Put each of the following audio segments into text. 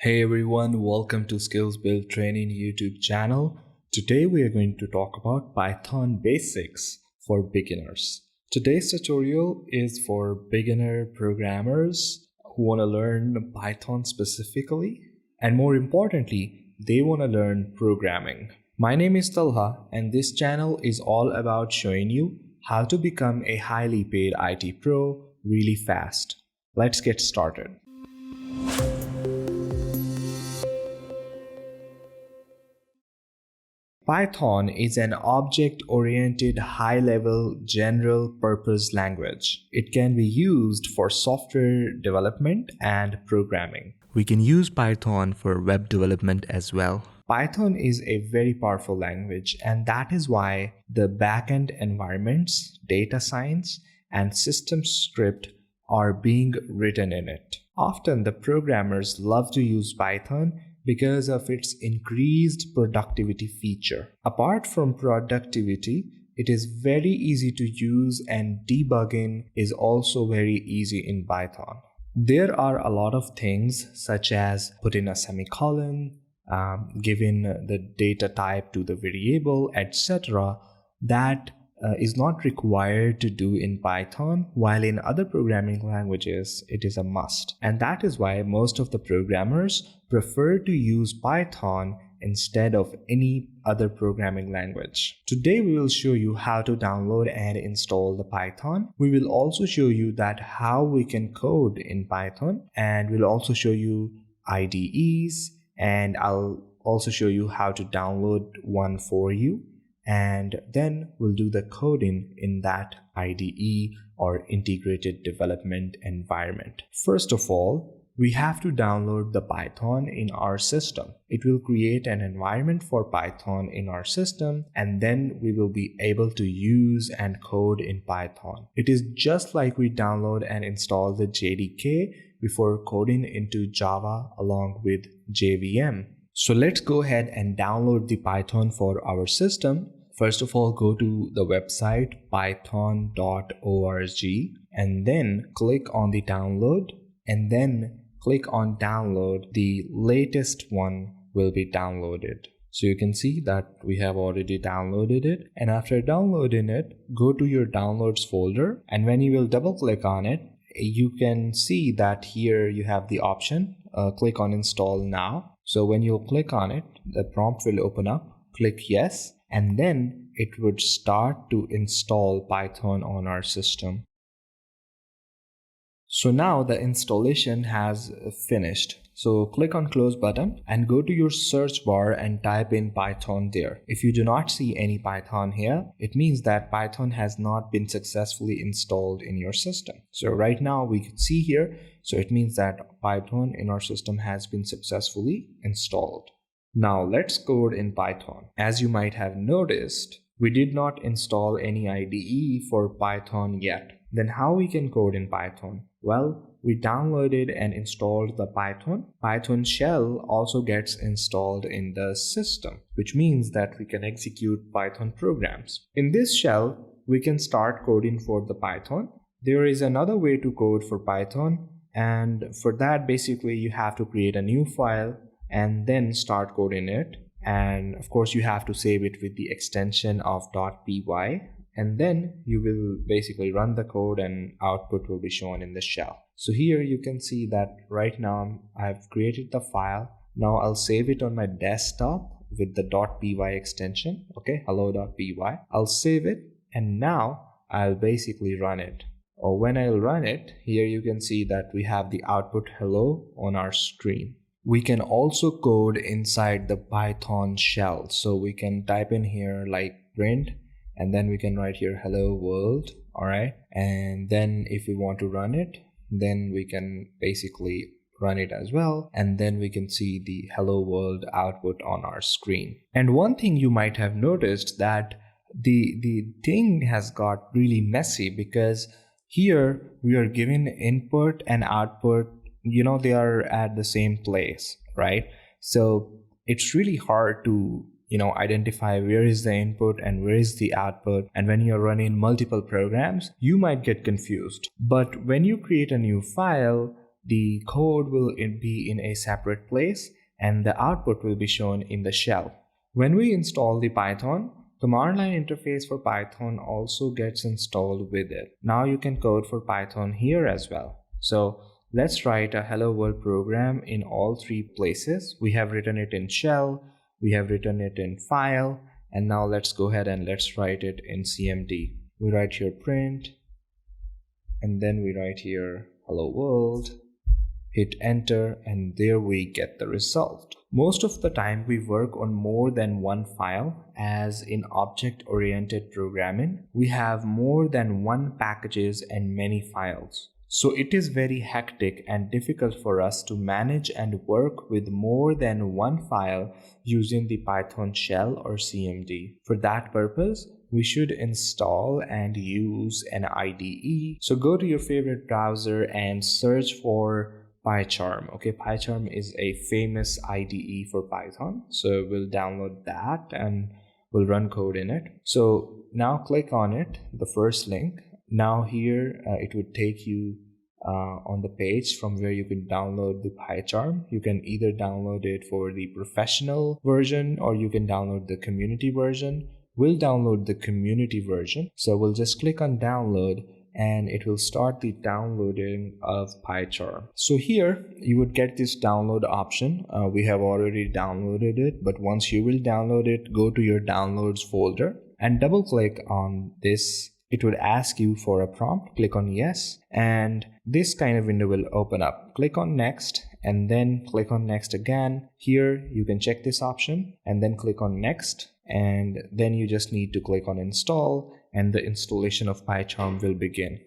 Hey everyone, welcome to Skills Build Training YouTube channel. Today we are going to talk about Python basics for beginners. Today's tutorial is for beginner programmers who want to learn Python specifically, and more importantly, they want to learn programming. My name is Talha, and this channel is all about showing you how to become a highly paid IT pro really fast. Let's get started. Python is an object-oriented, high-level, general-purpose language. It can be used for software development and programming. We can use Python for web development as well. Python is a very powerful language, and that is why the backend environments, data science, and system script are being written in it. Often the programmers love to use Python because of its increased productivity feature. Apart from productivity, it is very easy to use, and debugging is also very easy in Python. There are a lot of things such as putting a semicolon, giving the data type to the variable, etc. that is not required to do in Python, while in other programming languages it is a must. And that is why most of the programmers prefer to use Python instead of any other programming language. Today we will show you how to download and install the Python. We will also show you that how we can code in Python, and we'll also show you IDEs, and I'll also show you how to download one for you. And then we'll do the coding in that IDE or integrated development environment. First of all, we have to download the Python in our system. It will create an environment for Python in our system, and then we will be able to use and code in Python. It is just like we download and install the JDK before coding into Java along with JVM. So let's go ahead and download the Python for our system. First of all, go to the website python.org and then click on the download, and then click on download. The latest one will be downloaded. So you can see that we have already downloaded it, and after downloading it, go to your downloads folder, and when you will double click on it, you can see that here you have the option click on install now. So when you click on it, the prompt will open up. Click yes, and then it would start to install Python on our system. So now the installation has finished. So click on close button and go to your search bar and type in Python there. If you do not see any Python here, it means that Python has not been successfully installed in your system. So right now we can see here, so it means that Python in our system has been successfully installed. Now let's code in Python. As you might have noticed, we did not install any IDE for Python yet. Then how we can code in Python? Well, we downloaded and installed the Python. Python shell also gets installed in the system, which means that we can execute Python programs. In this shell, we can start coding for the Python. There is another way to code for Python, and for that basically you have to create a new file and then start coding it, and of course you have to save it with the extension of .py, and then you will basically run the code and output will be shown in the shell. So here you can see that right now I've created the file. Now I'll save it on my desktop with the .py extension, okay, hello.py. I'll save it, and now I'll basically run it. Or when I'll run it, here you can see that we have the output hello on our screen. We can also code inside the Python shell. So we can type in here like print, and then we can write here hello world, all right? And then if we want to run it, then we can basically run it as well, and then we can see the hello world output on our screen. And one thing you might have noticed that the thing has got really messy, because here we are given input and output, you know, they are at the same place, right? So it's really hard to, identify where is the input and where is the output. And when you're running multiple programs, you might get confused. But when you create a new file, the code will be in a separate place and the output will be shown in the shell. When we install the Python, command line interface for Python also gets installed with it. Now you can code for Python here as well. So let's write a hello world program in all three places. We have written it in shell, we have written it in file, and now let's go ahead and let's write it in CMD. We write here print, and then we write here hello world, hit enter, and there we get the result. Most of the time we work on more than one file, as in object-oriented programming, we have more than one packages and many files. So it is very hectic and difficult for us to manage and work with more than one file using the Python shell or CMD. For that purpose, we should install and use an IDE. So go to your favorite browser and search for PyCharm. Okay, PyCharm is a famous IDE for Python. So we'll download that and we'll run code in it. So now click on it, the first link. Now here it would take you on the page from where you can download the PyCharm. You can either download it for the professional version or you can download the community version. We'll download the community version. So we'll just click on download and it will start the downloading of PyCharm. So here you would get this download option. We have already downloaded it, but once you will download it, go to your downloads folder and double click on this. It would ask you for a prompt. Click on yes, and this kind of window will open up. Click on next and then click on next again. Here you can check this option and then click on next, and then you just need to click on install and the installation of PyCharm will begin.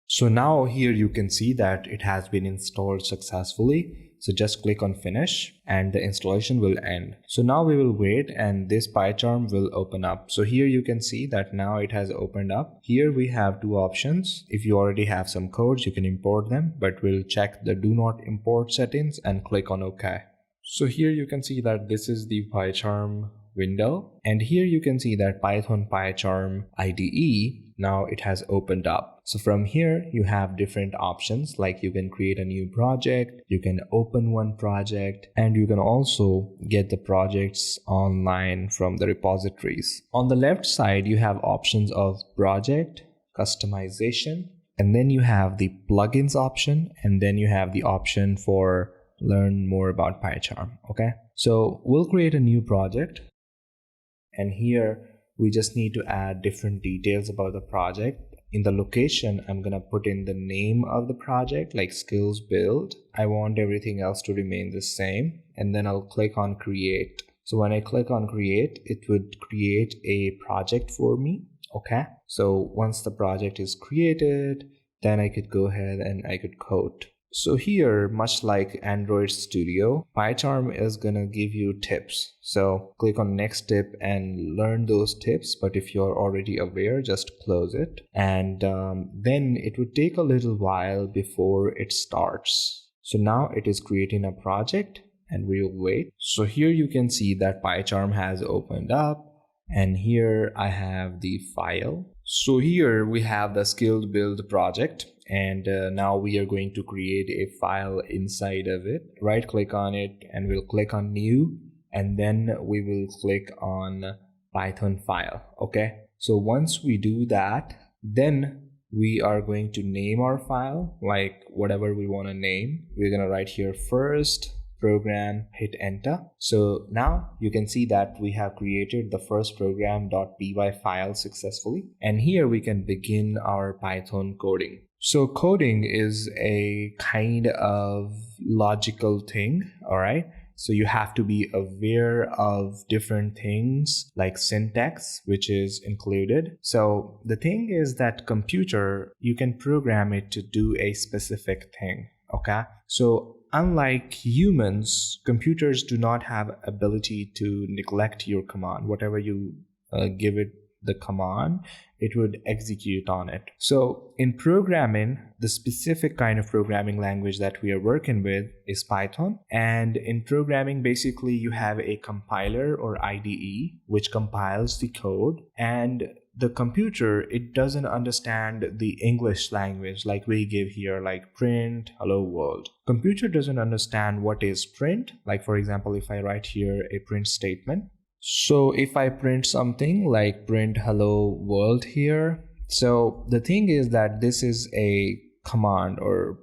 So now here you can see that it has been installed successfully. So just click on finish and the installation will end. So now we will wait and this PyCharm will open up. So here you can see that now it has opened up. Here we have two options. If you already have some codes, you can import them, but we'll check the do not import settings and click on OK. So here you can see that this is the PyCharm window, and here you can see that Python PyCharm IDE, now it has opened up. So from here you have different options, like you can create a new project, you can open one project, and you can also get the projects online from the repositories. On the left side you have options of project, customization, and then you have the plugins option, and then you have the option for learn more about PyCharm. Okay, so we'll create a new project, and here we just need to add different details about the project. In the location, I'm gonna put in the name of the project, like skills build. I want everything else to remain the same, and then I'll click on create. So when I click on create, it would create a project for me. Okay, so once the project is created, then I could go ahead and I could code. So here, much like Android Studio, PyCharm is gonna give you tips. So click on next tip and learn those tips. But if you're already aware, just close it. And then it would take a little while before it starts. So now it is creating a project and we'll wait. So here you can see that PyCharm has opened up. And here I have the file. So here we have the skilled build project, and now we are going to create a file inside of it. Right click on it and we'll click on new, and then we will click on Python file. Okay, so once we do that, then we are going to name our file like whatever we want to name. We're gonna write here first program, hit enter. So now you can see that we have created the first program.py file successfully, and here we can begin our Python coding. So coding is a kind of logical thing, all right? So you have to be aware of different things like syntax, which is included. So the thing is that computer, you can program it to do a specific thing, okay? So unlike humans, computers do not have ability to neglect your command. Whatever you give it the command, it would execute on it. So in programming, the specific kind of programming language that we are working with is Python. And in programming, basically you have a compiler or IDE which compiles the code, and the computer, it doesn't understand the English language like we give here, like print hello world. Computer doesn't understand what is print. Like for example, if I write here a print statement, so if I print something like print hello world here, so the thing is that this is a command, or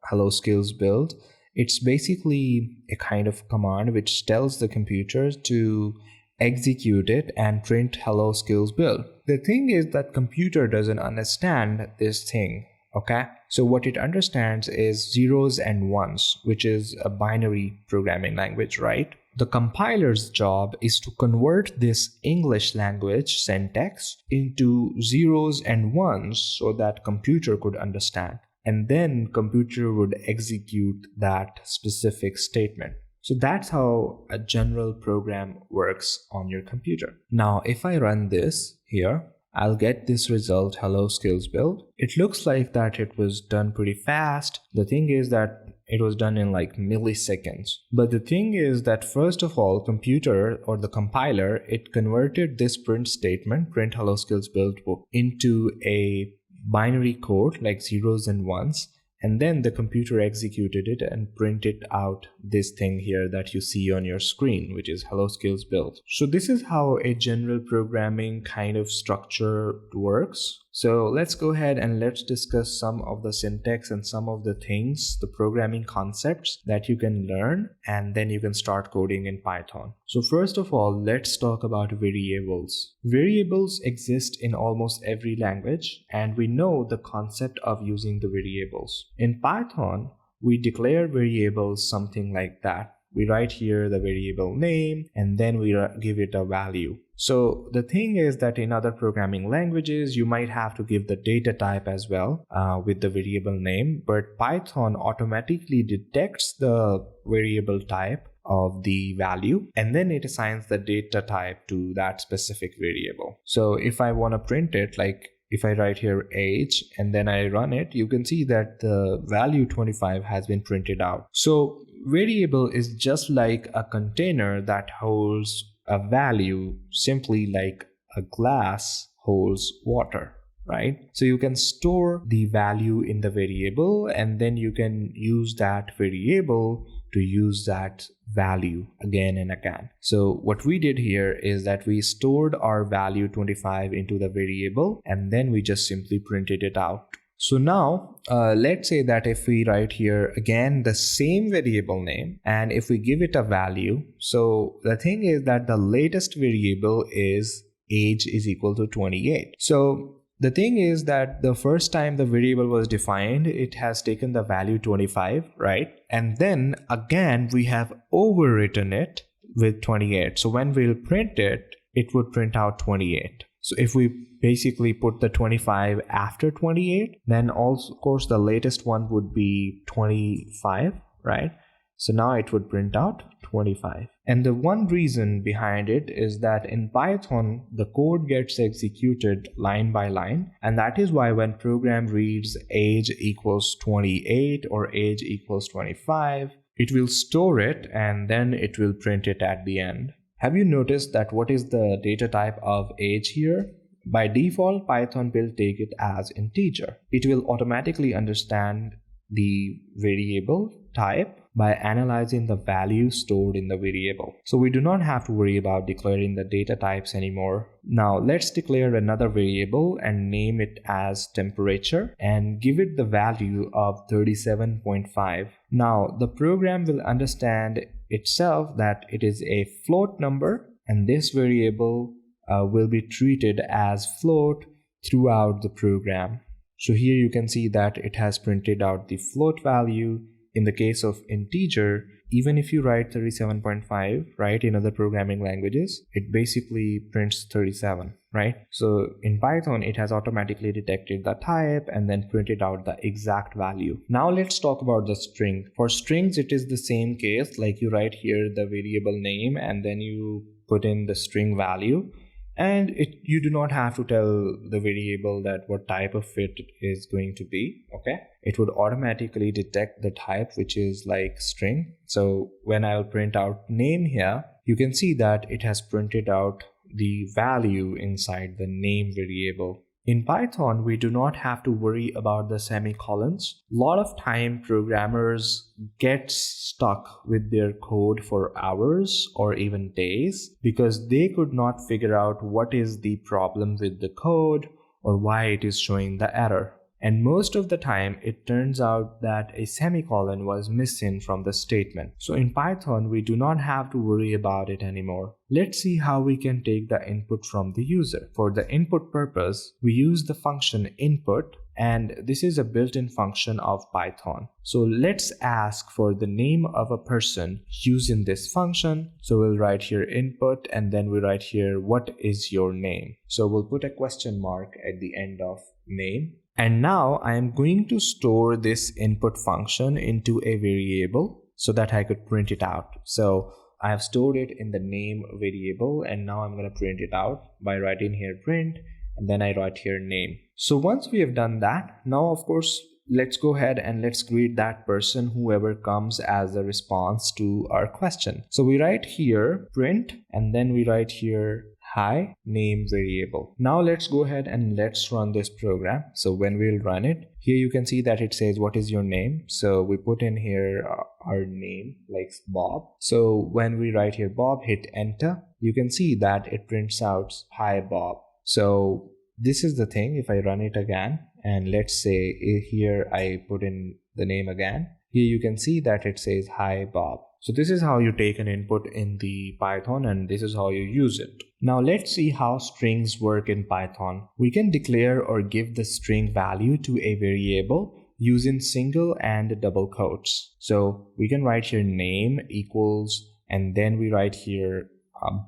hello skills build. It's basically a kind of command which tells the computer to execute it and print hello skills build. The thing is that computer doesn't understand this thing. Okay, so what it understands is zeros and ones, which is a binary programming language, right? The compiler's job is to convert this English language syntax into zeros and ones so that computer could understand, and then computer would execute that specific statement. So that's how a general program works on your computer. Now, if I run this here, I'll get this result, hello skills build. It looks like that it was done pretty fast. The thing is that it was done in like milliseconds. But the thing is that first of all, computer or the compiler, it converted this print statement, print hello skills build, into a binary code like zeros and ones. And then the computer executed it and printed out this thing here that you see on your screen, which is hello skills build. So this is how a general programming kind of structure works. So let's go ahead and let's discuss some of the syntax and some of the things, the programming concepts that you can learn, and then you can start coding in Python. So first of all, let's talk about variables. Variables exist in almost every language, and we know the concept of using the variables. In Python, we declare variables something like that. We write here the variable name and then we give it a value. So the thing is that in other programming languages, you might have to give the data type as well with the variable name, but Python automatically detects the variable type of the value and then it assigns the data type to that specific variable. So if I want to print it, like if I write here age and then I run it, you can see that the value 25 has been printed out. So variable is just like a container that holds a value, simply like a glass holds water, right? So you can store the value in the variable and then you can use that variable to use that value again and again. So what we did here is that we stored our value 25 into the variable and then we just simply printed it out. So now let's say that if we write here again the same variable name and if we give it a value, so the thing is that the latest variable is age is equal to 28. So the thing is that the first time the variable was defined, it has taken the value 25, right? And then again, we have overwritten it with 28. So when we'll print it, it would print out 28. So if we basically put the 25 after 28, then also, of course, the latest one would be 25, right? So now it would print out 25. And the one reason behind it is that in Python, the code gets executed line by line. And that is why when program reads age equals 28 or age equals 25, it will store it and then it will print it at the end. Have you noticed that what is the data type of age here? By default, Python will take it as integer. It will automatically understand the variable type by analyzing the value stored in the variable. So we do not have to worry about declaring the data types anymore. Now let's declare another variable and name it as temperature and give it the value of 37.5. Now the program will understand itself that it is a float number and this variable will be treated as float throughout the program. So here you can see that it has printed out the float value. In the case of integer, even if you write 37.5, right, in other programming languages, it basically prints 37, right? So in Python, it has automatically detected the type and then printed out the exact value. Now let's talk about the string. For strings, it is the same case, like you write here the variable name and then you put in the string value. And you do not have to tell the variable that what type of it is going to be, okay? It would automatically detect the type, which is like string. So when I'll print out name here, you can see that it has printed out the value inside the name variable. In Python, we do not have to worry about the semicolons. A lot of time programmers get stuck with their code for hours or even days because they could not figure out what is the problem with the code or why it is showing the error. And most of the time, it turns out that a semicolon was missing from the statement. So in Python, we do not have to worry about it anymore. Let's see how we can take the input from the user. For the input purpose, we use the function input, and this is a built-in function of Python. So let's ask for the name of a person using this function. So we'll write here input, and then we write here, what is your name? So we'll put a question mark at the end of name. And now I am going to store this input function into a variable so that I could print it out. So I have stored it in the name variable, and now I'm going to print it out by writing here print, and then I write here name. So once we have done that, now of course, let's go ahead and let's greet that person, whoever comes as a response to our question. So we write here print, and then we write here hi name variable. Now let's go ahead and let's run this program. So when we'll run it, here you can see that it says what is your name. So we put in here our name like Bob. So when we write here Bob, hit enter, you can see that it prints out hi Bob. So this is the thing. If I run it again, and let's say here I put in the name again, here you can see that it says hi Bob. So this is how you take an input in the Python, and this is how you use it. Now let's see how strings work in Python. We can declare or give the string value to a variable using single and double quotes. So we can write here name equals, and then we write here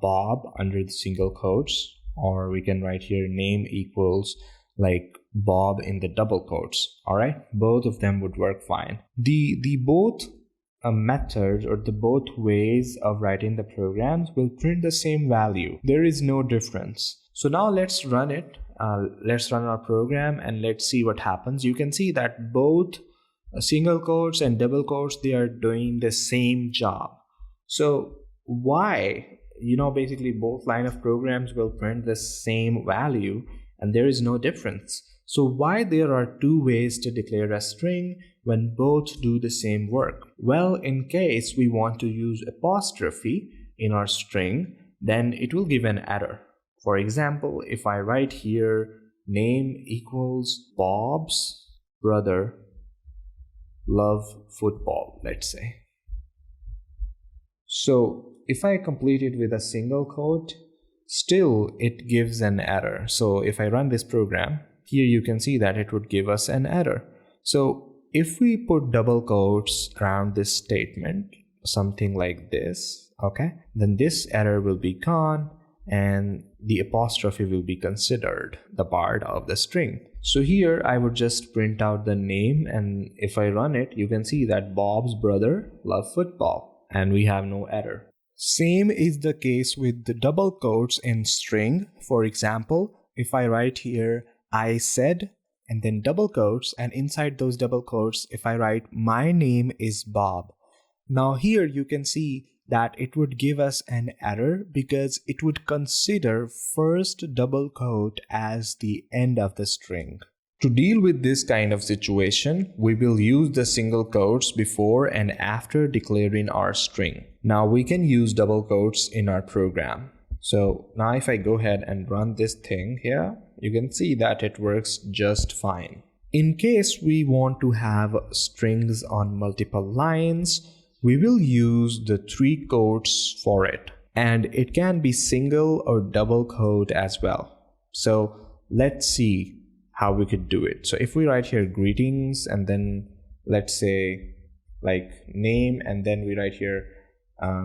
Bob under the single quotes, or we can write here name equals like Bob in the double quotes. All right, both of them would work fine. The both methods or the both ways of writing the programs will print the same value. There is no difference. So now let's run it. Let's run our program and let's see what happens. You can see that both single quotes and double quotes, they are doing the same job. So why? Basically both line of programs will print the same value and there is no difference. So why there are two ways to declare a string when both do the same work? Well, in case we want to use apostrophe in our string, then it will give an error. For example, if I write here name equals Bob's brother love football, let's say. So if I complete it with a single quote, still it gives an error. So if I run this program, here you can see that it would give us an error. So if we put double quotes around this statement, something like this, okay, then this error will be gone and the apostrophe will be considered the part of the string. So here I would just print out the name, and if I run it, you can see that Bob's brother loves football and we have no error. Same is the case with the double quotes in string. For example, if I write here I said and then double quotes, and inside those double quotes if I write my name is Bob, now here you can see that it would give us an error because it would consider first double quote as the end of the string. To deal with this kind of situation, we will use the single quotes before and after declaring our string. Now we can use double quotes in our program. So now if I go ahead and run this thing here, you can see that it works just fine. In case we want to have strings on multiple lines, we will use the three quotes for it. And it can be single or double quote as well. So let's see how we could do it. So if we write here greetings and then let's say like name, and then we write here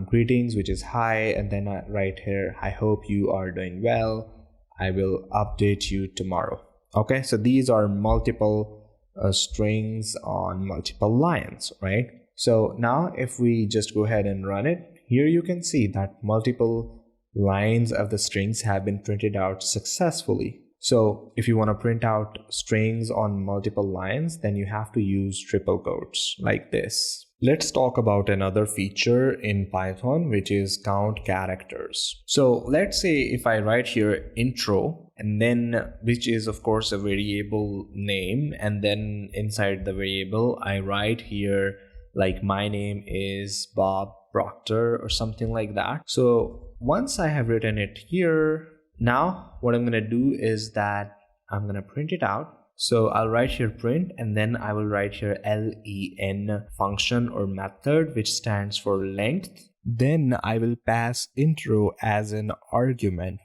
greetings, which is hi, and then I write here I hope you are doing well, I will update you tomorrow. Okay, so these are multiple strings on multiple lines, right? So now if we just go ahead and run it, here you can see that multiple lines of the strings have been printed out successfully. So if you want to print out strings on multiple lines, then you have to use triple quotes like this. Let's talk about another feature in Python, which is count characters. So let's say if I write here intro, and then which is of course a variable name, and then inside the variable I write here like my name is Bob Proctor or something like that. So once I have written it here, now what I'm going to do is that I'm going to print it out. So I'll write here print, and then I will write here len function or method, which stands for length. Then I will pass intro as an argument.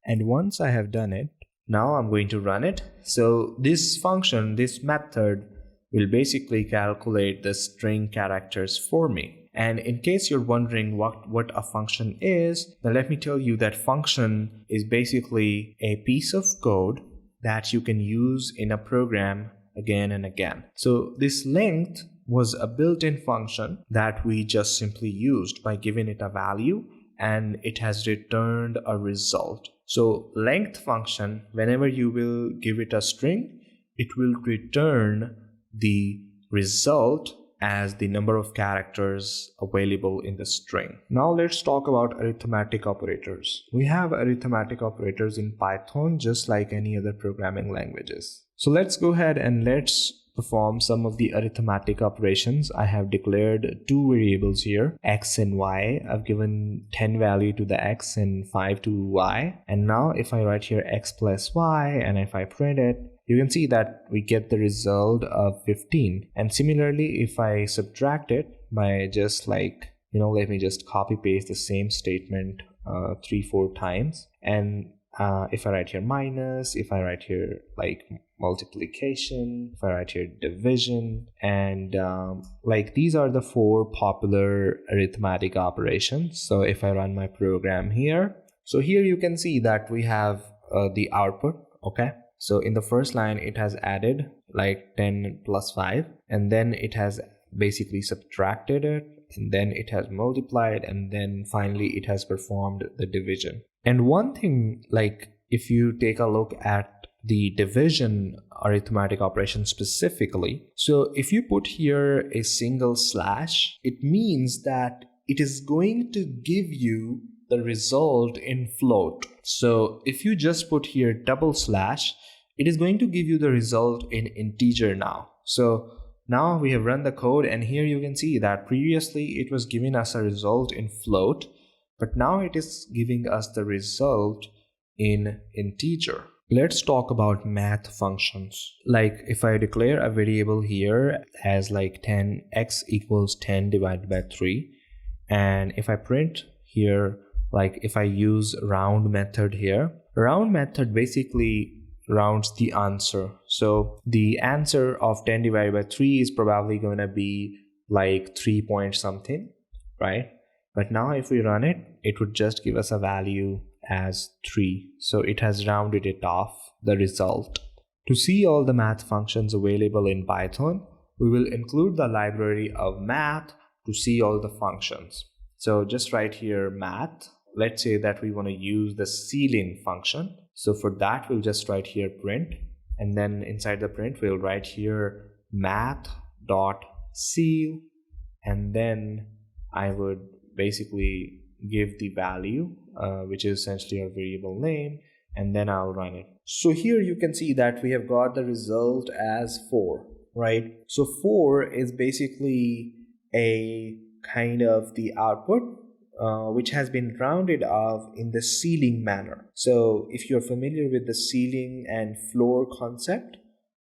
And once I have done it, now I'm going to run it. So this function, this method will basically calculate the string characters for me. And in case you're wondering what a function is, then let me tell you that function is basically a piece of code that you can use in a program again and again. So this length was a built-in function that we just simply used by giving it a value, and it has returned a result. So length function, whenever you will give it a string, it will return the result as the number of characters available in the string. Now let's talk about arithmetic operators. We have arithmetic operators in Python just like any other programming languages. So let's go ahead and let's perform some of the arithmetic operations. I have declared two variables here, x and y. I've given 10 value to the x and 5 to y. And now if I write here x plus y, and if I print it, you can see that we get the result of 15. And similarly, if I subtract it by just like, let me just copy paste the same statement 3-4 times. And if I write here minus, if I write here like multiplication, if I write here division, and like these are the 4 popular arithmetic operations. So if I run my program here, so here you can see that we have the output, okay? So in the first line, it has added like 10 plus 5, and then it has basically subtracted it, and then it has multiplied, and then finally it has performed the division. And one thing, like if you take a look at the division arithmetic operation specifically, so if you put here a single slash, it means that it is going to give you the result in float. So if you just put here double slash, it is going to give you the result in integer now. So now we have run the code, and here you can see that previously it was giving us a result in float, but now it is giving us the result in integer. Let's talk about math functions. Like if I declare a variable here as like 10x equals 10 divided by 3, and if I print here, like if I use round method here, round method basically rounds the answer. So the answer of 10 divided by 3 is probably going to be like 3 point something, right? But now if we run it, it would just give us a value as 3. So it has rounded it off the result. To see all the math functions available in Python, we will include the library of math to see all the functions. So just write here math. Let's say that we want to use the ceiling function. So for that, we'll just write here print, and then inside the print, we'll write here math.ceil, and then I would basically give the value, which is essentially our variable name, and then I'll run it. So here you can see that we have got the result as 4, right? So 4 is basically a kind of the output, which has been rounded off in the ceiling manner. So if you're familiar with the ceiling and floor concept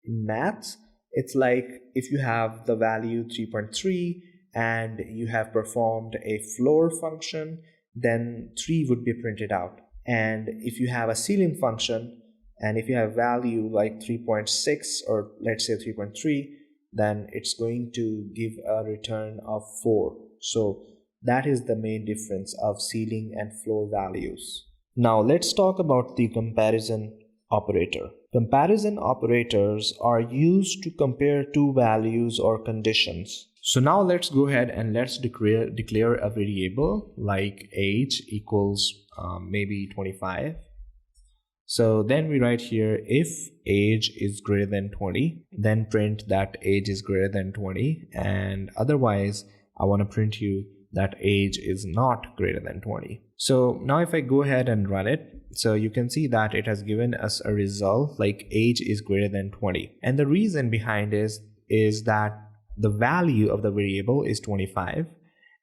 in maths, it's like if you have the value 3.3 and you have performed a floor function, then 3 would be printed out. And if you have a ceiling function, and if you have value like 3.6 or let's say 3.3, then it's going to give a return of 4. So that is the main difference of ceiling and floor values. Now let's talk about the comparison operator. Comparison operators are used to compare two values or conditions. So now let's go ahead and let's declare a variable like age equals maybe 25. So then we write here, if age is greater than 20, then print that age is greater than 20, and otherwise I want to print you that age is not greater than 20. So now if I go ahead and run it, so you can see that it has given us a result like age is greater than 20. And the reason behind this is that the value of the variable is 25,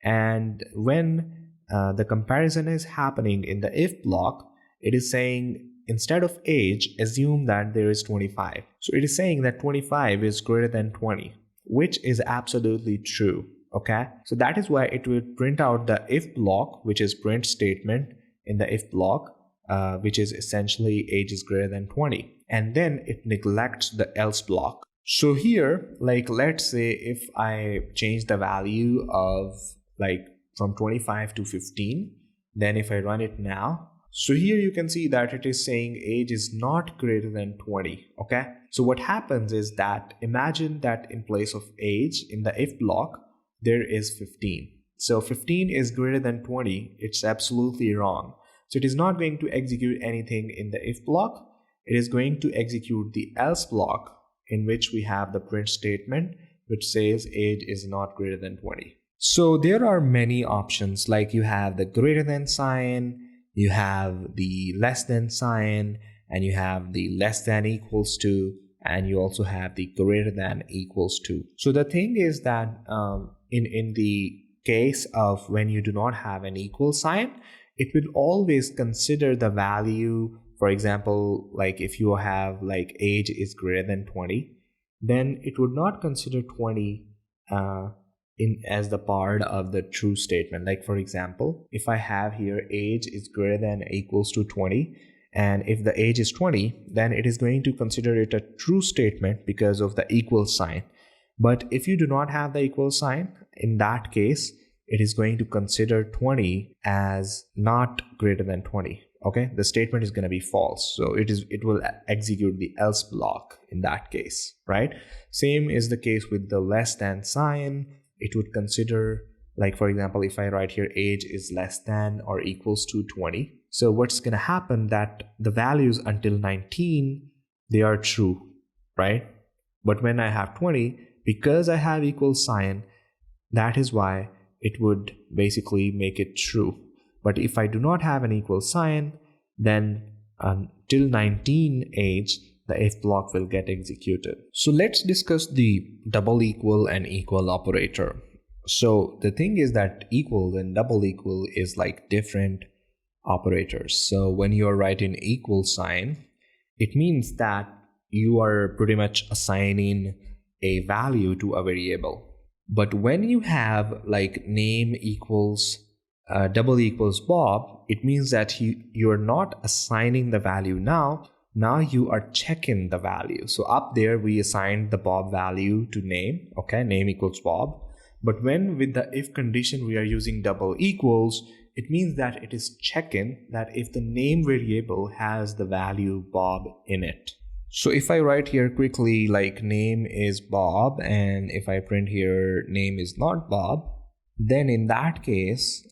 and when the comparison is happening in the if block, it is saying instead of age, assume that there is 25. So it is saying that 25 is greater than 20, which is absolutely true. Okay, so that is why it will print out the if block, which is print statement in the if block, which is essentially age is greater than 20, and then it neglects the else block. So here, like, let's say if I change the value of like from 25 to 15, then if I run it now, so here you can see that it is saying age is not greater than 20. Okay, so what happens is that imagine that in place of age in the if block, there is 15. So 15 is greater than 20. It's absolutely wrong. So it is not going to execute anything in the if block. It is going to execute the else block, in which we have the print statement which says age is not greater than 20. So there are many options, like you have the greater than sign, you have the less than sign, and you have the less than equals to, and you also have the greater than equals to. So the thing is that in the case of when you do not have an equal sign, it will always consider the value. For example, like if you have like age is greater than 20, then it would not consider 20 as the part of the true statement. Like for example, if I have here age is greater than equals to 20, and if the age is 20, then it is going to consider it a true statement because of the equal sign. But if you do not have the equal sign, in that case, it is going to consider 20 as not greater than 20. Okay, the statement is going to be false. So it will execute the else block in that case, right? Same is the case with the less than sign. It would consider, like for example, if I write here age is less than or equals to 20. So what's going to happen that the values until 19, they are true, right? But when I have 20, because I have equal sign, that is why it would basically make it true. But if I do not have an equal sign, then till 19 age, the if block will get executed. So let's discuss the double equal and equal operator. So the thing is that equal and double equal is like different operators. So when you are writing equal sign, it means that you are pretty much assigning a value to a variable. But when you have like name equals double equals Bob, it means that you're not assigning the value now. Now you are checking the value. So up there we assigned the Bob value to name. Okay, name equals Bob. But when with the if condition we are using double equals, it means that it is checking that if the name variable has the value Bob in it. So if I write here quickly like name is Bob, and if I print here name is not Bob, then in that case,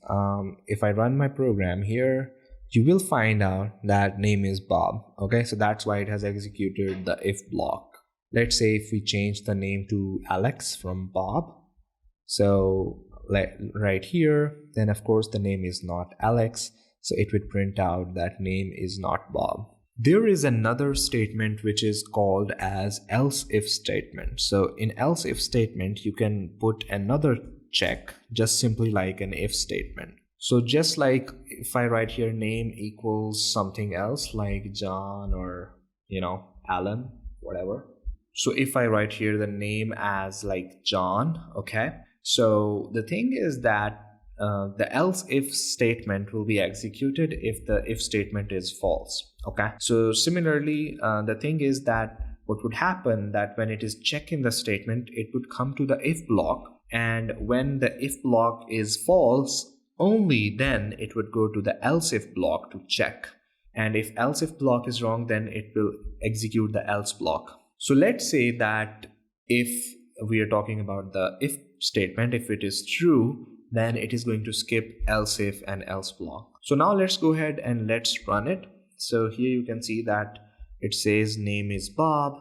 if I run my program here, you will find out that name is Bob. Okay, so that's why it has executed the if block. Let's say if we change the name to Alex from Bob. So right here, then of course the name is not Alex. So it would print out that name is not Bob. There is another statement which is called as else if statement. So in else if statement, you can put another check just simply like an if statement. So just like if I write here name equals something else like John or Alan, whatever. So if I write here the name as like John, okay. So the thing is that the else if statement will be executed if the if statement is false. Okay, so similarly, the thing is that what would happen that when it is checking the statement, it would come to the if block, and when the if block is false, only then it would go to the else if block to check. And if else if block is wrong, then it will execute the else block. So let's say that if we are talking about the if statement, if it is true, then it is going to skip else if and else block. So now let's go ahead and let's run it. So here you can see that it says name is Bob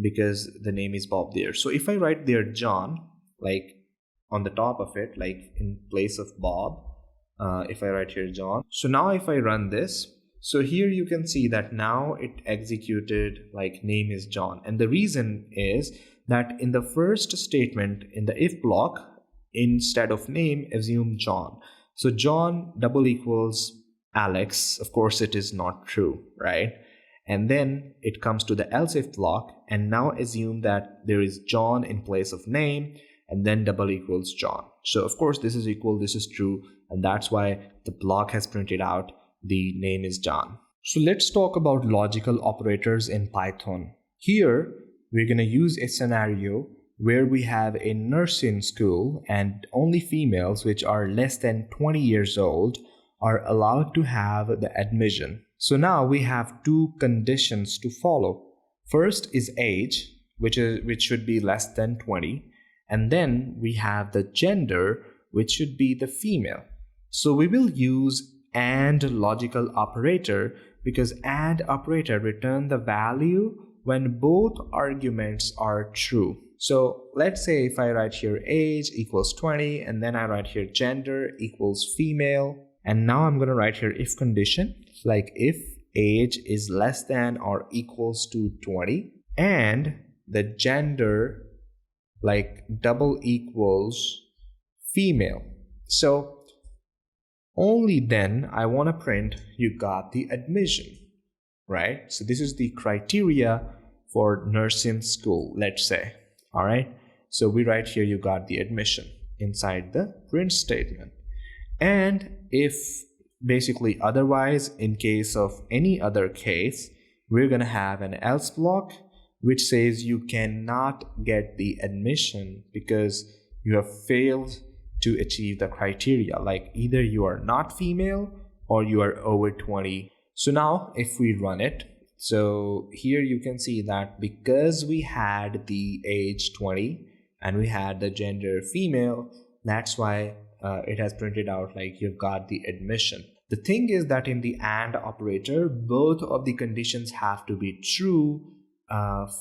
because the name is Bob there. So if I write there John, like on the top of it, like in place of Bob, if I write here John. So now if I run this, so here you can see that now it executed like name is John. And the reason is that in the first statement in the if block, instead of name, assume John. So John double equals Alex. Of course, it is not true, right? And then it comes to the else if block and now assume that there is John in place of name and then double equals John. So of course, this is equal, this is true. And that's why the block has printed out the name is John. So let's talk about logical operators in Python. Here, we're going to use a scenario where we have a nursing school and only females which are less than 20 years old are allowed to have the admission. So now we have two conditions to follow. First is age, which should be less than 20. And then we have the gender, which should be the female. So we will use AND logical operator because AND operator return the value when both arguments are true. So let's say if I write here age equals 20 and then I write here gender equals female, and now I'm going to write here if condition, like if age is less than or equals to 20 and the gender like double equals female. So only then I want to print you got the admission, right? So this is the criteria for nursing school, let's say. All right. So we write here you got the admission inside the print statement. And if basically otherwise, in case of any other case, we're going to have an else block which says you cannot get the admission because you have failed to achieve the criteria, like either you are not female or you are over 20. So now if we run it, so here you can see that because we had the age 20 and we had the gender female, that's why it has printed out like you've got the admission. The thing is that in the AND operator, both of the conditions have to be true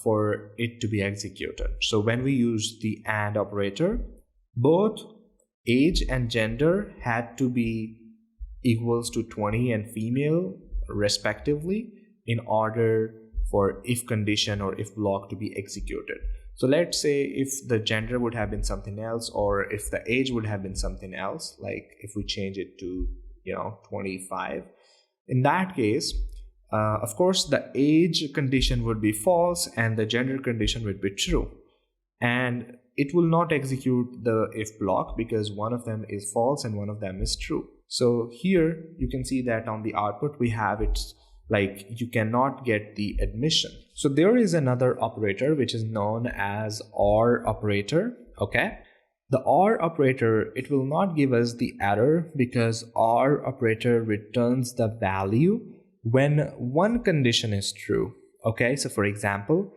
for it to be executed. So when we use the AND operator, both age and gender had to be equals to 20 and female respectively in order for if condition or if block to be executed. So let's say if the gender would have been something else or if the age would have been something else, like if we change it to 25, in that case of course the age condition would be false and the gender condition would be true, and it will not execute the if block because one of them is false and one of them is true. So here you can see that on the output we have it like you cannot get the admission. So there is another operator which is known as OR operator. Okay, the OR operator, it will not give us the error because OR operator returns the value when one condition is true. Okay, so for example,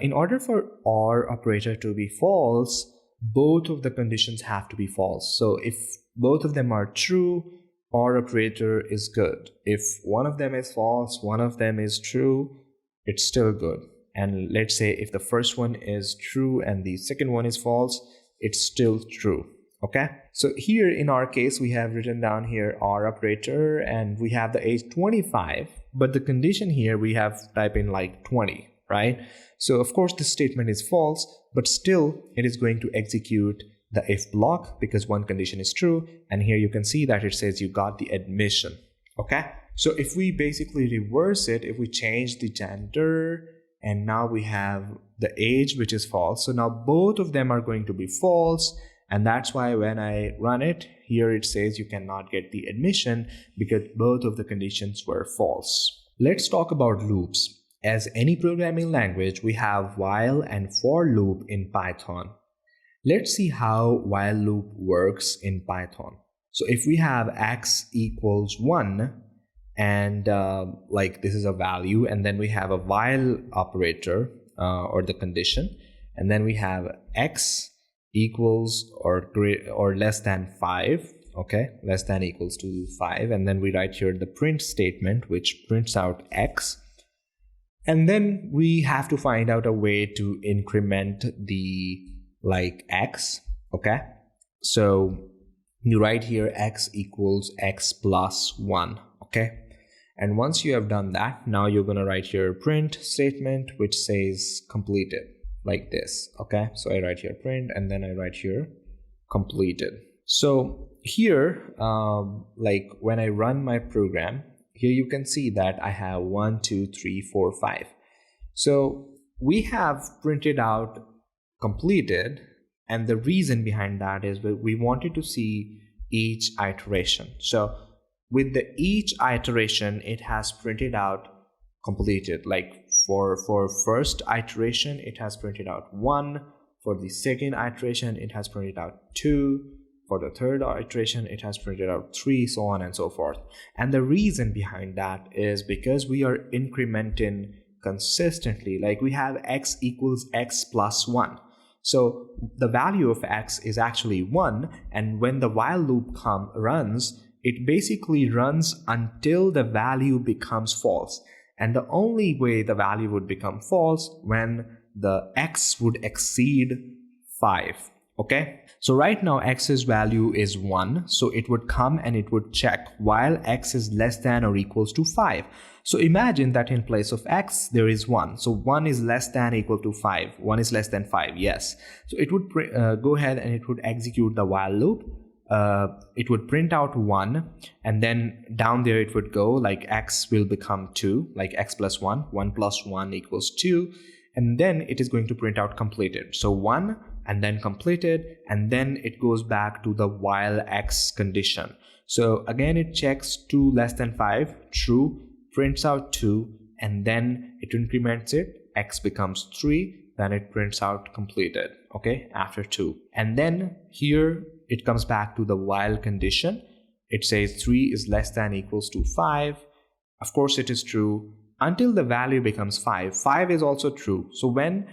in order for OR operator to be false, both of the conditions have to be false. So if both of them are true, OR operator is good. If one of them is false, one of them is true, it's still good. And let's say if the first one is true and the second one is false, it's still true. Okay, so here in our case we have written down here OR operator and we have the age 25, but the condition here we have type in like 20, right? So of course this statement is false, but still it is going to execute the if block because one condition is true, and here you can see that it says you got the admission. Okay, so if we basically reverse it, if we change the gender and now we have the age which is false, so now both of them are going to be false, and that's why when I run it here it says you cannot get the admission because both of the conditions were false. Let's talk about loops. As any programming language, we have while and for loop in Python. Let's see how while loop works in Python. So if we have x equals 1 and like this is a value, and then we have a while operator or the condition, and then we have x equals or less than 5. okay, less than equals to 5, and then we write here the print statement which prints out x, and then we have to find out a way to increment the x, okay. So you write here x equals x plus 1, okay. And once you have done that, now you're going to write your print statement which says completed, like this, okay. So I write here print, and then I write here completed. So here when I run my program, here you can see that I have 1 2 3 4 5. So we have printed out completed, and the reason behind that is we wanted to see each iteration. So with the each iteration, it has printed out completed. Like for first iteration, it has printed out 1. For the second iteration, it has printed out 2. For the third iteration, it has printed out 3, so on and so forth. And the reason behind that is because we are incrementing consistently. Like we have x equals x plus 1. So the value of x is actually 1, and when the while loop runs, it basically runs until the value becomes false. And the only way the value would become false when the x would exceed 5, okay. So right now x's value is 1, so it would come and it would check while x is less than or equals to 5. So imagine that in place of x there is 1, so 1 is less than or equal to 5. 1 is less than 5, yes. So it would go ahead and it would execute the while loop. It would print out 1, and then down there it would go like x will become 2, like x plus 1, 1 plus 1 equals 2, and then it is going to print out completed. So 1 and then completed, and then it goes back to the while x condition. So again it checks 2 less than 5, true, prints out 2, and then it increments it, x becomes 3, then it prints out completed, okay, after 2. And then here it comes back to the while condition. It says 3 is less than equals to 5. Of course it is true until the value becomes 5. 5 is also true. So when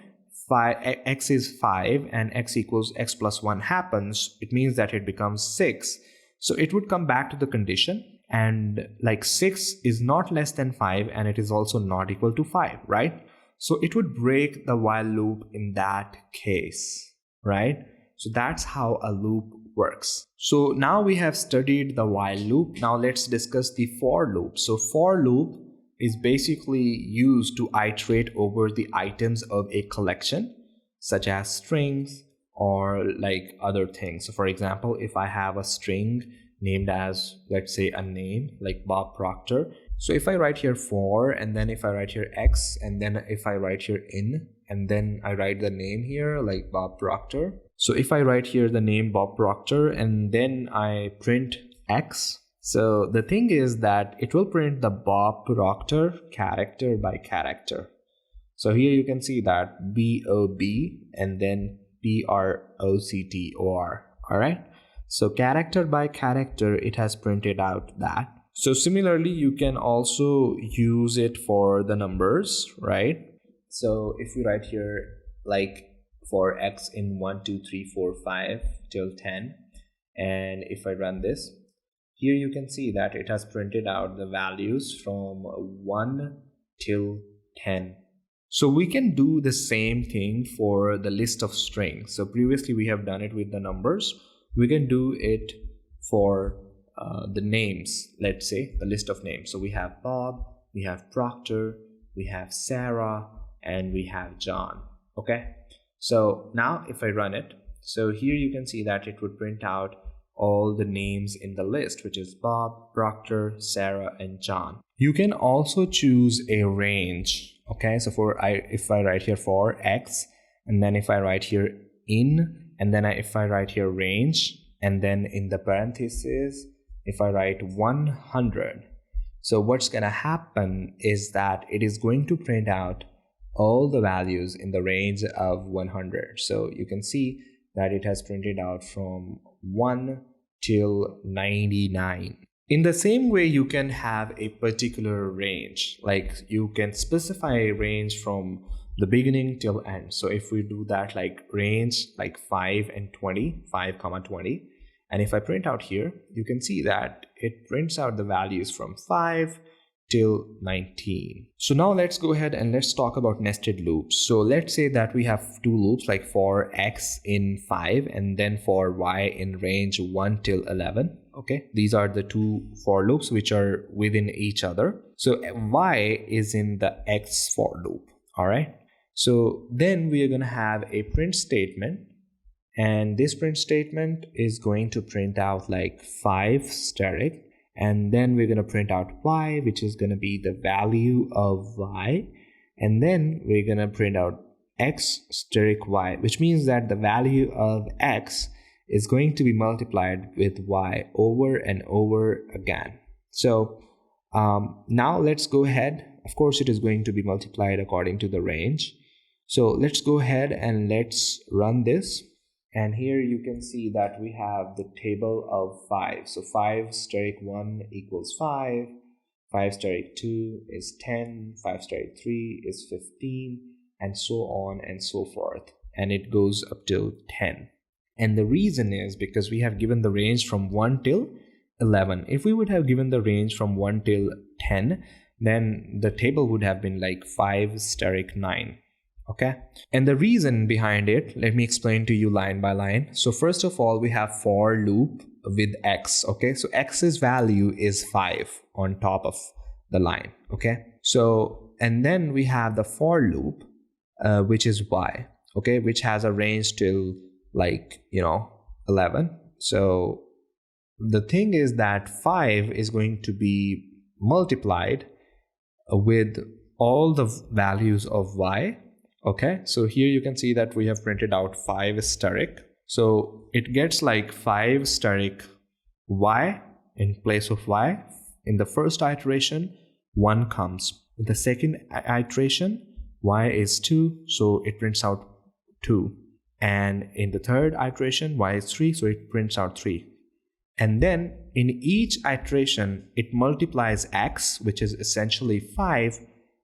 x is 5 and x equals x plus 1 happens, it means that it becomes 6. So it would come back to the condition, and like 6 is not less than 5, and it is also not equal to 5, right? So it would break the while loop in that case, right? So that's how a loop works. So now we have studied the while loop. Now let's discuss the for loop. So for loop is basically used to iterate over the items of a collection, such as strings or like other things. So for example, if I have a string named as, let's say, a name like Bob Proctor. So if I write here for, and then if I write here x, and then if I write here in, and then I write the name here like Bob Proctor. So if I write here the name Bob Proctor and then I print x, so the thing is that it will print the Bob Proctor character by character. So here you can see that B-O-B and then P-R-O-C-T-O-R, all right? So character by character, it has printed out that. So similarly, you can also use it for the numbers, right? So if we write here like for x in 1, 2, 3, 4, 5 till 10, and if I run this, here you can see that it has printed out the values from 1 till 10. So we can do the same thing for the list of strings. So previously we have done it with the numbers. We can do it for the names, let's say the list of names. So we have Bob, we have Proctor, we have Sarah, and we have John, okay? So now if I run it, so here you can see that it would print out all the names in the list, which is Bob, Proctor, Sarah, and John. You can also choose a range, okay? So if I write here for x, and then if I write here in, and then if I write here range, and then in the parentheses, if I write 100, so what's gonna happen is that it is going to print out all the values in the range of 100. So you can see that it has printed out from 1 till 99. In the same way, you can have a particular range, like you can specify a range from the beginning till end. So if we do that, like range like 5 and 20, 5 comma 20, And if I print out here, you can see that it prints out the values from 5 till 19. So now let's go ahead and let's talk about nested loops. So let's say that we have two loops, like for x in 5 and then for y in range 1 till 11. Okay, these are the two for loops which are within each other. So y is in the x for loop. All right, so then we are going to have a print statement, and this print statement is going to print out like 5 steric, and then we're going to print out y, which is going to be the value of y, and then we're going to print out x steric y, which means that the value of x is going to be multiplied with y over and over again. So now let's go ahead. Of course, it is going to be multiplied according to the range. So let's go ahead and let's run this. And here you can see that we have the table of 5. So 5 steric 1 equals 5, 5 steric 2 is 10, 5 steric 3 is 15, and so on and so forth. And it goes up till 10. And the reason is because we have given the range from 1 till 11. If we would have given the range from 1 till 10, then the table would have been like 5 steric 9. Okay, and the reason behind it, let me explain to you line by line. So first of all, we have for loop with x. Okay, so x's value is 5 on top of the line. Okay, so and then we have the for loop which is y, okay, which has a range till like 11. So the thing is that 5 is going to be multiplied with all the values of y. Okay, so here you can see that we have printed out 5 steric. So it gets like 5 steric y in place of y. In the first iteration, 1 comes. In the second iteration, y is 2, so it prints out 2. And in the third iteration, y is 3, so it prints out 3. And then in each iteration, it multiplies x, which is essentially 5,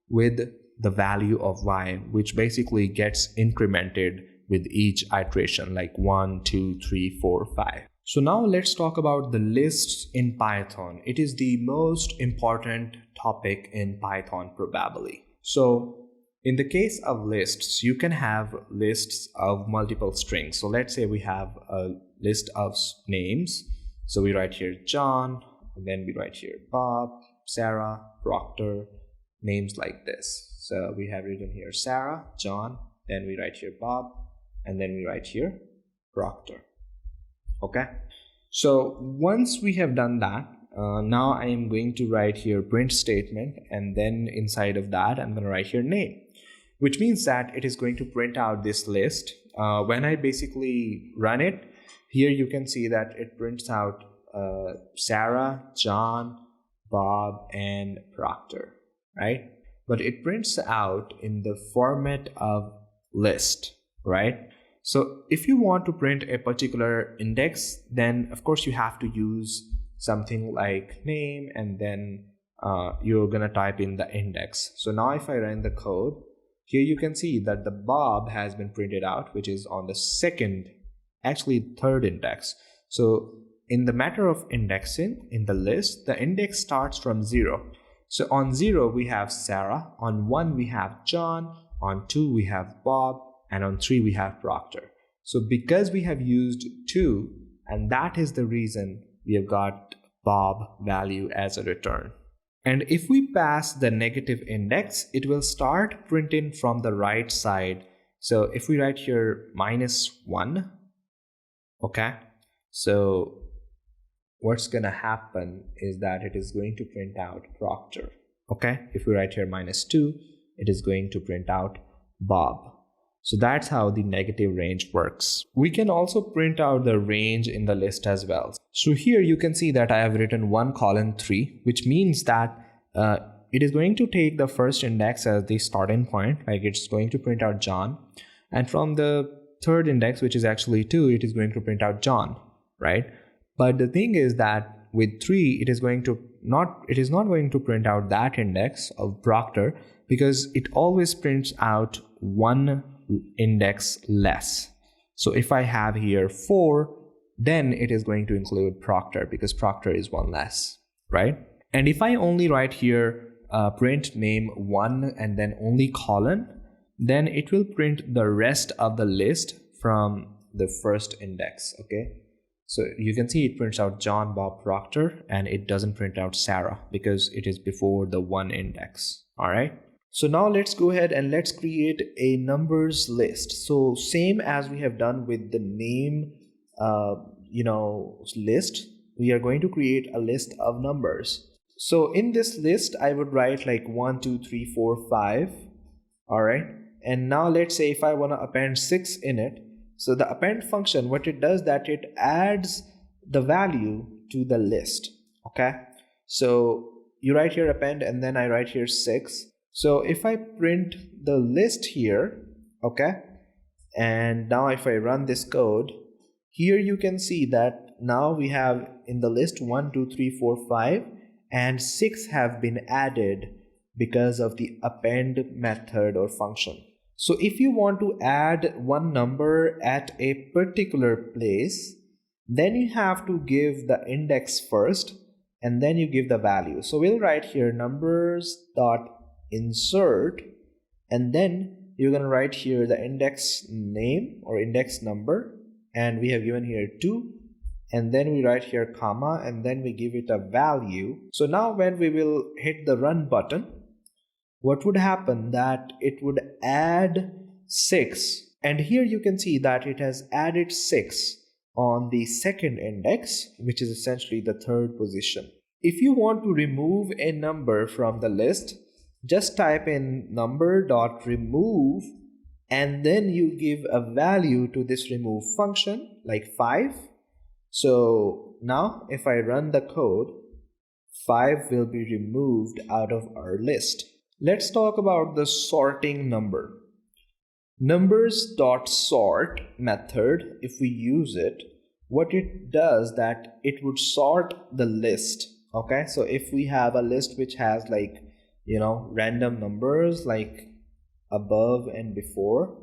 with the value of y, which basically gets incremented with each iteration, like 1, 2, 3, 4, 5. So now let's talk about the lists in Python. It is the most important topic in Python probably. So in the case of lists, you can have lists of multiple strings. So let's say we have a list of names. So we write here John, and then we write here Bob, Sarah, Proctor, names like this. So we have written here Sarah, John, then we write here Bob, and then we write here Proctor. Okay, so once we have done that, now I am going to write here print statement, and then inside of that I'm going to write here name, which means that it is going to print out this list. When I basically run it, here you can see that it prints out Sarah, John, Bob, and Proctor, right? But it prints out in the format of list, right? So if you want to print a particular index, then of course you have to use something like name, and then you're gonna type in the index. So now if I run the code, here you can see that the Bob has been printed out, which is on the third index. So in the matter of indexing in the list, the index starts from 0. So on 0 we have Sarah, on 1 we have John, on 2 we have Bob, and on 3 we have Proctor. So because we have used 2, and that is the reason we have got Bob value as a return. And if we pass the negative index, it will start printing from the right side. So if we write here -1, okay, so what's gonna happen is that it is going to print out Proctor. Okay, if we write here -2, it is going to print out Bob. So that's how the negative range works. We can also print out the range in the list as well. So here you can see that I have written 1:3, which means that it is going to take the first index as the starting point, like it's going to print out John, and from the third index, which is actually 2, it is going to print out John, right? But the thing is that with 3, it is not going to print out that index of Proctor, because it always prints out one index less. So if I have here 4, then it is going to include Proctor because Proctor is one less, right? And if I only write here print name 1 and then only colon, then it will print the rest of the list from the first index, okay? So you can see it prints out John, Bob, Proctor, and it doesn't print out Sarah because it is before the 1 index, all right? So now let's go ahead and let's create a numbers list. So same as we have done with the name list, we are going to create a list of numbers. So in this list, I would write like 1, 2, 3, 4, 5, all right? And now let's say if I want to append 6 in it, so the append function, what it does that it adds the value to the list, okay? So you write here append and then I write here 6. So if I print the list here, okay, and now if I run this code, here you can see that now we have in the list 1, 2, 3, 4, 5, and 6 have been added because of the append method or function. So if you want to add one number at a particular place, then you have to give the index first and then you give the value. So we'll write here numbers dot insert, and then you're going to write here the index name or index number, and we have given here 2, and then we write here comma, and then we give it a value. So now when we will hit the run button, what would happen that it would add 6, and here you can see that it has added 6 on the second index, which is essentially the third position. If you want to remove a number from the list, just type in number.remove and then you give a value to this remove function like 5. So now if I run the code, 5 will be removed out of our list. Let's talk about the sorting number. Numbers.sort method, if we use it, what it does that it would sort the list, okay? So if we have a list which has like, random numbers like above and before,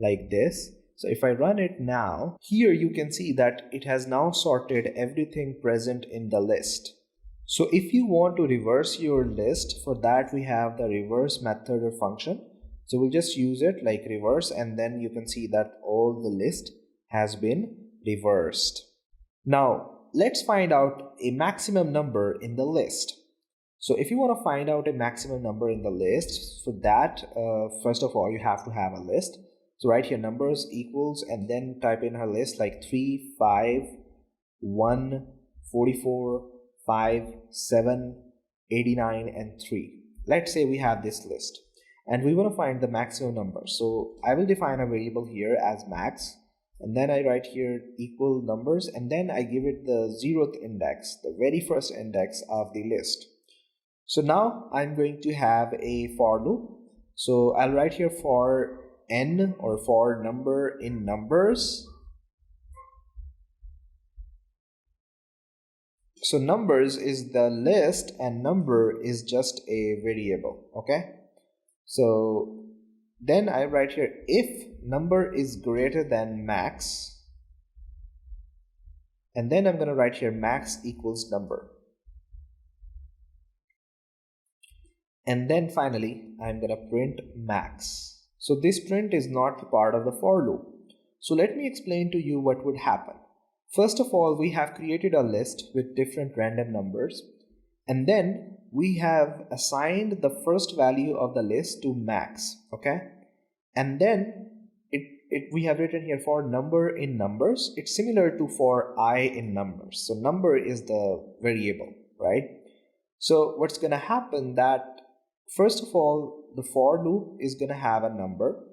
like this. So if I run it now, here you can see that it has now sorted everything present in the list. So if you want to reverse your list, for that we have the reverse method or function. So we'll just use it like reverse, and then you can see that all the list has been reversed. Now let's find out a maximum number in the list. So if you want to find out a maximum number in the list, for that first of all you have to have a list. So write here numbers equals and then type in our list like 3, 5, 1, 44, 5, 7, 89 and 3. Let's say we have this list and we want to find the maximum number. So I will define a variable here as max, and then I write here equal numbers, and then I give it the 0th index, the very first index of the list. So now I'm going to have a for loop. So I'll write here for n or for number in numbers. So numbers is the list and number is just a variable, okay? So then I write here if number is greater than max, and then I'm going to write here max equals number. And then finally I'm going to print max. So this print is not part of the for loop. So let me explain to you what would happen. First of all, we have created a list with different random numbers, and then we have assigned the first value of the list to max, okay? And then we have written here for number in numbers. It's similar to for I in numbers. So number is the variable, right? So what's going to happen that first of all, the for loop is going to have a number,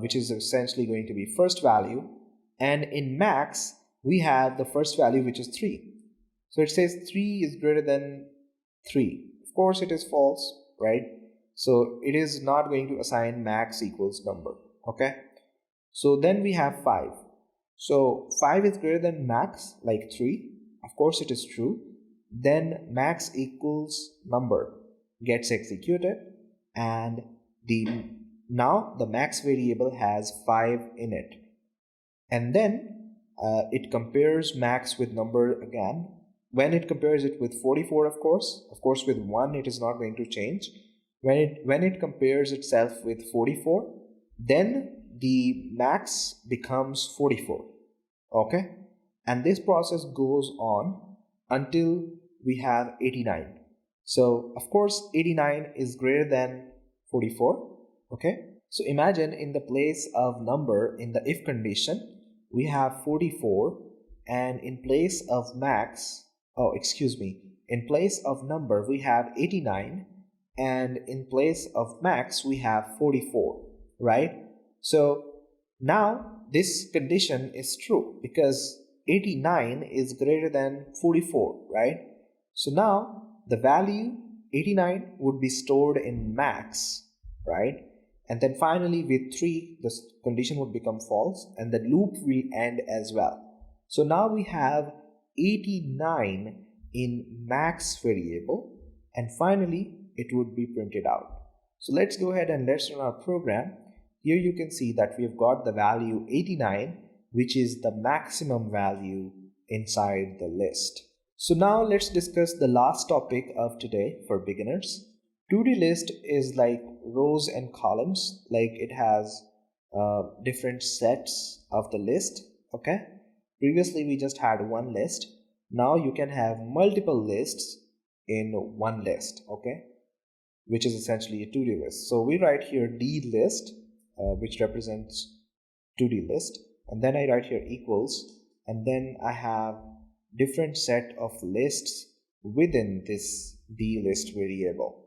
which is essentially going to be first value. And in max, we have the first value, which is 3. So it says 3 is greater than 3. Of course, it is false, right? So it is not going to assign max equals number, okay? So then we have 5. So 5 is greater than max, like 3. Of course, it is true. Then max equals number gets executed, and now the max variable has 5 in it. And then it compares max with number again. When it compares it with 44, of course with 1 it is not going to change. When it compares itself with 44, then the max becomes 44. Okay, and this process goes on until we have 89. So of course 89 is greater than 44. Okay, so imagine in the place of number in the if condition we have 44, and in place of in place of number we have 89, and in place of max we have 44, right? So now this condition is true because 89 is greater than 44, right? So now the value 89 would be stored in max, right? And then finally with 3 the condition would become false and the loop will end as well. So now we have 89 in max variable, and finally it would be printed out. So let's go ahead and let's run our program. Here you can see that we have got the value 89, which is the maximum value inside the list. So now let's discuss the last topic of today for beginners. 2D list is like rows and columns, like it has different sets of the list. Okay, previously we just had one list. Now you can have multiple lists in one list, okay, which is essentially a 2D list. So we write here D list, which represents 2D list, and then I write here equals, and then I have different set of lists within this D list variable.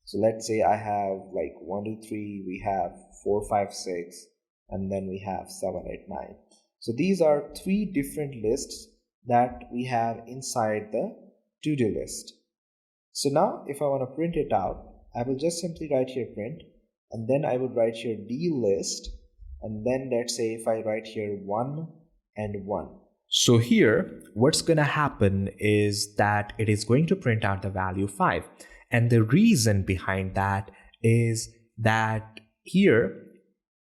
So let's say I have like 1, 2, 3, we have 4, 5, 6, and then we have 7, 8, 9. So these are 3 different lists that we have inside the to-do list. So now if I want to print it out, I will just simply write here print, and then I would write here D list, and then let's say if I write here 1 and 1. So here, what's going to happen is that it is going to print out the value 5. And the reason behind that is that here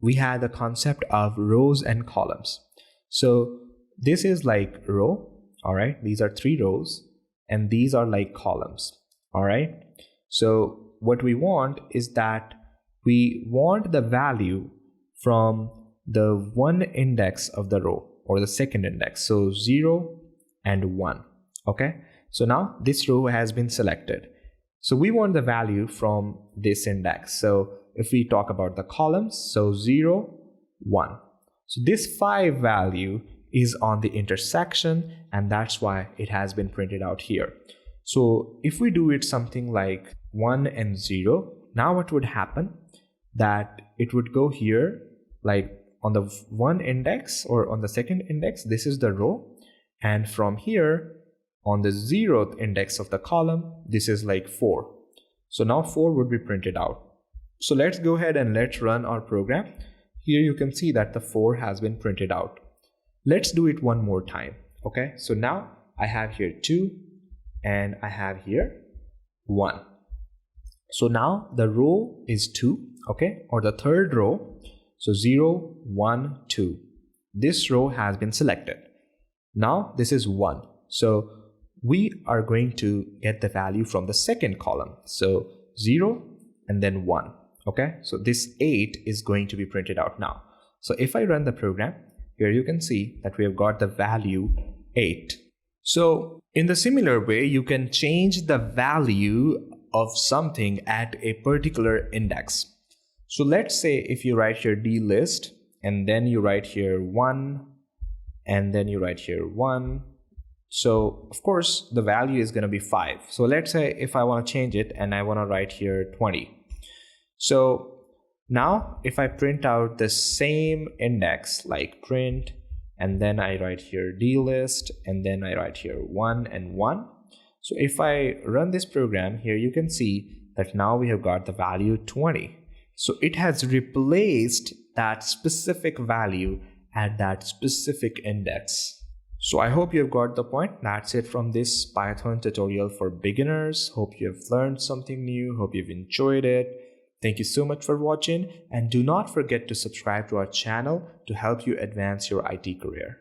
we had the concept of rows and columns. So this is like row, all right? These are 3 rows, and these are like columns, all right? So what we want is that we want the value from the one index of the row or the second index, so 0 and 1. Okay, so now this row has been selected, so we want the value from this index. So if we talk about the columns, so 0, 1, so this 5 value is on the intersection, and that's why it has been printed out here. So if we do it something like 1 and 0, now what would happen, that it would go here like on the one index or on the second index, this is the row, and from here on the 0th index of the column, this is like 4. So now 4 would be printed out. So let's go ahead and let's run our program. Here you can see that the 4 has been printed out. Let's do it one more time. Okay, so now I have here 2 and I have here 1. So now the row is 2, okay, or the third row. So 0, 1, 2. This row has been selected. Now this is 1. So we are going to get the value from the second column. So 0 and then 1. Okay, so this 8 is going to be printed out now. So if I run the program, here you can see that we have got the value 8. So in the similar way, you can change the value of something at a particular index. So let's say if you write here D list, and then you write here 1, and then you write here 1. So of course the value is going to be 5. So let's say if I want to change it and I want to write here 20. So now if I print out the same index, like print, and then I write here D list, and then I write here 1 and 1. So if I run this program, here you can see that now we have got the value 20. So it has replaced that specific value at that specific index. So I hope you've got the point. That's it from this Python tutorial for beginners. Hope you have learned something new. Hope you've enjoyed it. Thank you so much for watching, and do not forget to subscribe to our channel to help you advance your IT career.